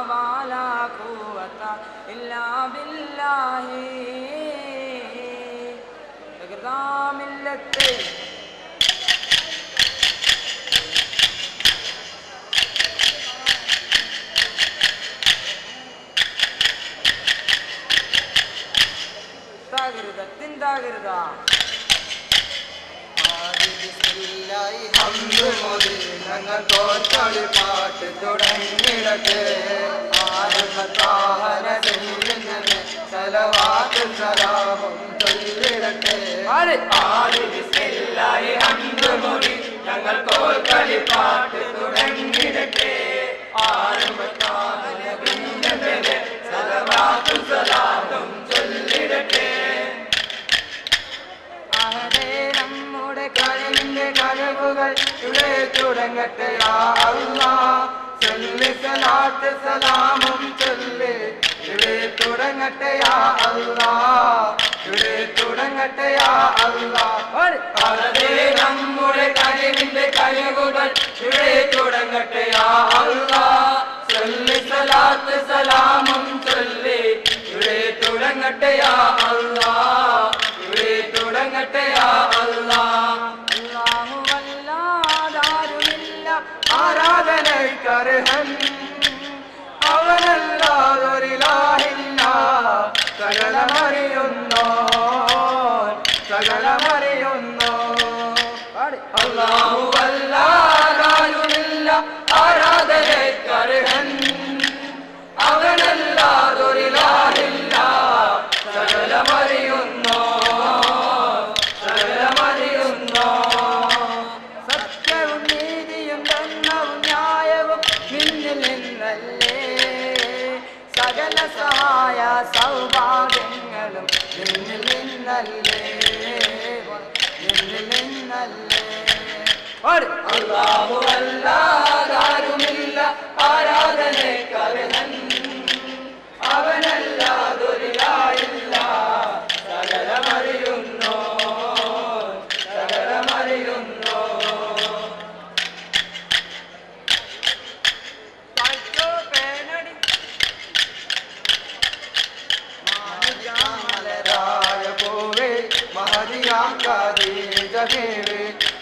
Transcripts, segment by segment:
ولا قوة إلا بالله إقدام اللتي തിന്താകരുതാ ഞങ്ങൾ തോൽക്കളി പാട്ട് തുടങ്ങിടട്ടെ സലവാത്തും സലാമും ചൊല്ലിടട്ടെ ഞങ്ങൾ തോൽക്കളി പാട്ട് തുടങ്ങിടട്ടെ സലവാത്തും സലാമും ചൊല്ലിടട്ടെ കഴിവുകൾ ഇവിടെ തുടങ്ങട്ടെ യാ അല്ലാഹ് ചൊല്ലി സലാത്ത് സലാമും ചൊല്ലി ഇവിടെ തുടങ്ങട്ടെ യാ അല്ലാഹ് ഇവിടെ തുടങ്ങട്ടെ യാ അല്ലാഹ് അതേ നമ്മുടെ കഴിവിന്റെ കഴിവുകൾ ഇവിടെ തുടങ്ങട്ടെ യാ അല്ലാഹ് ചൊല്ലി സലാത്ത് സലാമും ചൊല്ലി ഇവിടെ തുടങ്ങട്ടെ യാ അല്ലാഹ് ഇവിടെ തുടങ്ങട്ടെ യാ അല്ലാഹ് ആരാധനയ്ക്കർഹൻ അവനല്ലാതൊരിലാഹില്ല സകലമറിയുന്നോ അല്ലാഹുവല്ലാതാരുമില്ല ആരാധനയ്ക്കർഹൻ അവനല്ലാതൊരിലാഹില്ല സകലമറിയുന്നോ സകല സഹായ സൗഭാഗ്യങ്ങളും നിന്നിൽ നിന്നല്ലേ അല്ലാഹു അല്ലാതാരുമില്ല ആരാധനയ്ക്കർഹൻ അവനല്ലാതൊരിലാഹില്ല സകലമറിയുന്നോ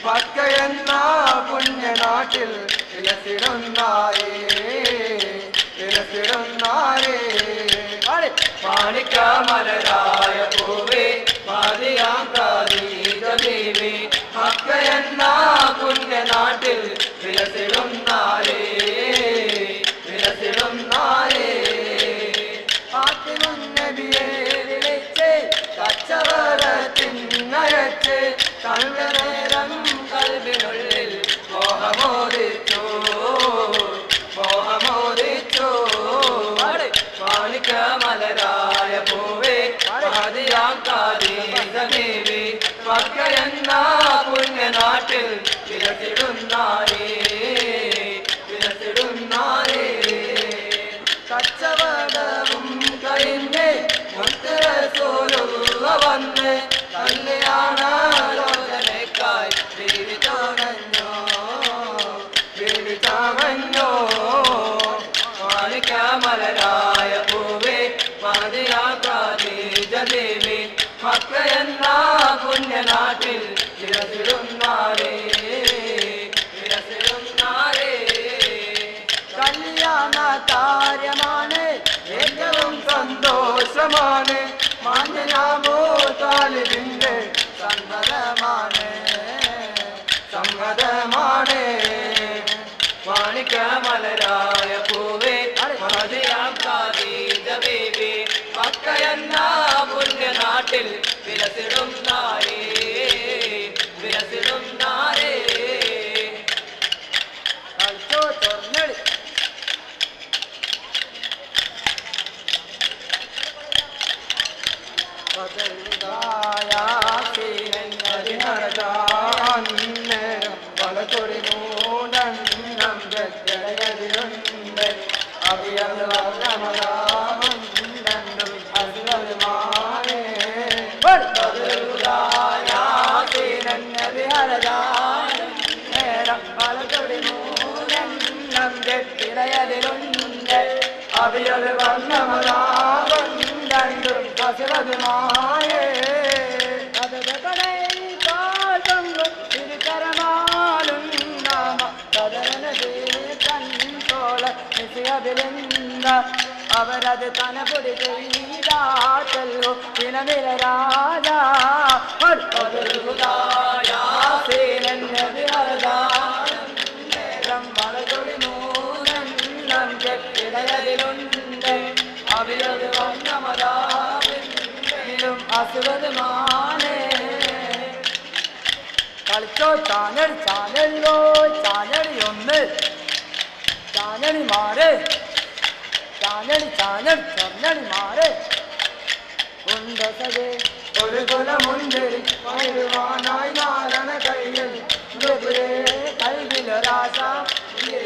മക്കയെന്ന പുണ്യനാട്ടിൽ വിലസിടുന്നായേ മാണിക്യമലരായ പൂവേ മദിയാം ഖദീജ ബീവി മക്കയെന്ന പുണ്യനാട്ടിൽ വിലസിടുന്നായേ ഫാത്തിമുൻ നബിയെ വിളിച്ച് കച്ചവടത്തിനയച്ച് കണ്ടനേരം കൽബിനുള്ളിൽ മോഹമോദിച്ചു മാണിക്യമലരായ പൂവേ മദിയാം ഖദീജ ബീവി മക്കയെന്ന പുണ്യനാട്ടിൽ വിലസിടുന്നായേ കച്ചവടവും കഴിഞ്ഞ് മുത്ത് റസൂലുള്ള വന്ന് കല്യാണാലോചനയ്ക്കായി വിളിച്ചവഞ്ഞോ മാണിക്യമലരായ പൂവേ മദിയാം ഖദീജ ബീവി മക്കയെന്ന പുണ്യനാട്ടിൽ വിലസിടുന്നായേ കല്യാണ കാര്യമാണ് ഏറ്റവും സന്തോഷമാണ് മാന്യനാമോ താലിബിന്റെ സമ്മതമാണ് മാണിക്യമലരായ പൂവേ മദിയാം ഖദീജ ബീവി മക്കയെന്ന പുണ്യനാട്ടിൽ വിലസിടുന്നായേ നേരം പലതൊടി മൂന്നെണ്ണം കെട്ടിടയതിലുണ്ട് അവിയൽ വർണ്ണമതാപം രണ്ടും കസുവതുമായേ അവരത് തനപൊടി ചെയ്താറ്റല്ലോ ദിനനില രാജാ വളതൊളി മൂന്നെണ്ണം കെട്ടിടയതിലുണ്ട് അവരത് വന്നമതാവിലും അസുവത് മാനേ കളിച്ചോ ചാനടി ചാനടിയോ ചാനടി ഒന്ന് ചാനടി മാറ് ചാനടി ചാനടി ചാനടി മാറ് ഉണ്ടേ ഒരു കുലമുണ്ടിൽ വരുവാനായി നാരണ കയ്യിൽ കൽവിലൊരാശ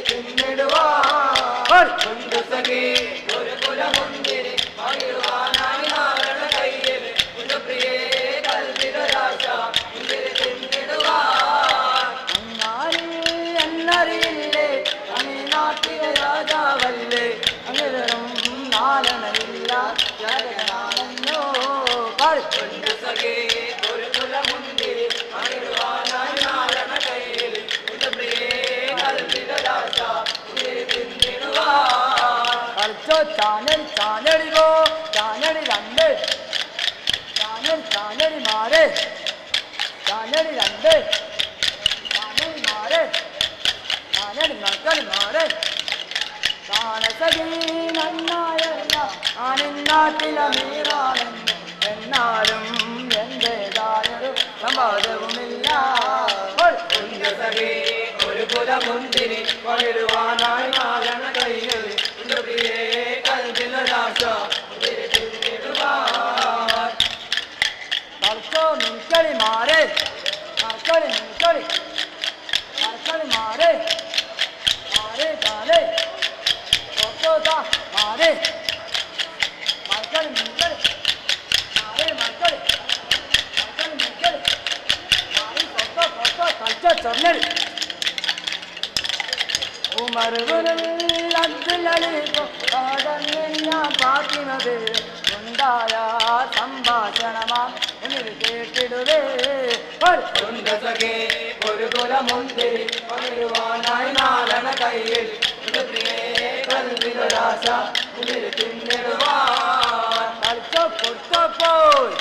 പിന്നിടുവാണ്ട് സഖി ഒരു കുലമുണ്ടിൽ വരുവാനായി നാരണ കയ്യിൽ പ്രിയേ കൽവിലൊരാശ എന്നറിയില്ലേ അങ്ങ് നാട്ടിലെ രാജാവല്ലേ അങ്ങരും നാരണയില്ല ജഗനാണെന്നോ സഖേ ഒരു കുലമുണ്ടിൽ വരുവാനായി നാരണ കയ്യിൽ പ്രിയേ കൽവിലൊരാശ കളിച്ചോ ചാനൽ ചാനടിവോ ചാനടി രണ്ട് ചാനൽ ചാനടി മാറ് ചാനടി രണ്ട് ചാനടി മാറ് ചാനടി നക്കൽ മാറ് കാണസകി നന്നായല്ല ആനിന്നാട്ടിലമീറാണെന്ന് എന്നാലും എന്റേതായൊരു സമ്പാദവുമില്ല ഒരു കുലമുന്തിരി പകരുവാനായി നാരണ കയ്യിൽ കൽവിലൊരാശ കളിച്ചോ നിൻകളി മാറ് നർക്കളി നിൻകളി നർക്കളി മാറ് മാറ് കാലേ മാറ് മർക്കളി നിൻകളി മാറ് മർക്കളി മർക്കളി നിൻകളി മാറി കളിച്ചോ ചൊന്നടി ഉമറുകളിൽ അബ്ദുലളിപ്പോ ഞാൻ പാട്ടിനത് ഉണ്ടായ സംഭാഷണമാ എന്നിൽ കേട്ടിടുവേ സഖേ ഒരു കുലമുന്തിരി പകരുവാനായി നാരണ കയ്യിൽ കൽവിലൊരാശ പിന്നിടുവാൻ കളിച്ചോ കൊടുത്തോ പോയി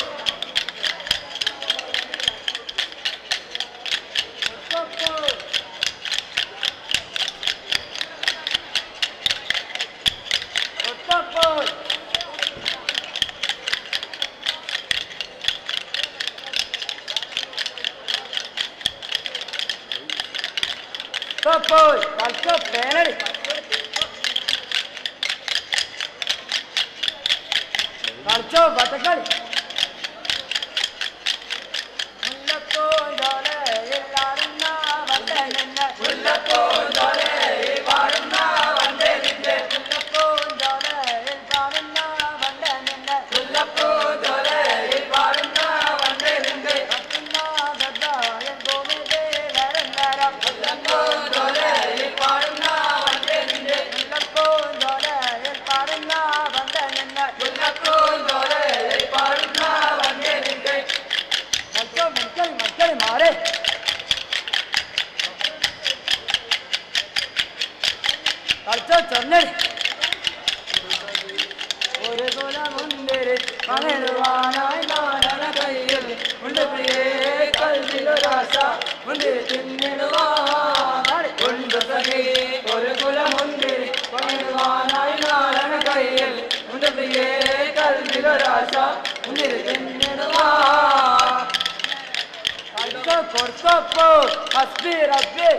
Poi, calcio penalty. Calcio batakali. Mullakko jole illarunna vande ninne. Mullakko jole illarunna vande ninne. Mullakko jole illarunna vande ninne. Mullakko jole illarunna vande ninne. Rattunna gadda en gomide varandara. Mullakko jole illarunna vande ninne. Mullakko jole illarunna vande ninne. Mullakko jole illarunna vande ninne. Kalcho mankali mare. Kalcho chonnadi. ഒരു കുലമുന്തിരി പകരുവാനായി നാരണ കയ്യിൽ ഉണ്ട് പ്രിയേ കൽവിലൊരാശ മുന്തിരി തിന്നിടുവാൻ ഉണ്ട് സഖി ഒരു കുലമുന്തിരി പകരുവാനായി നാരണ കയ്യിൽ ഉണ്ട് പ്രിയേ കൽവിലൊരാശ മുന്തിരി തിന്നിടുവാൻ കളിച്ചോ കൊടുത്തപ്പോ ഹസ്ബി റബ്ബി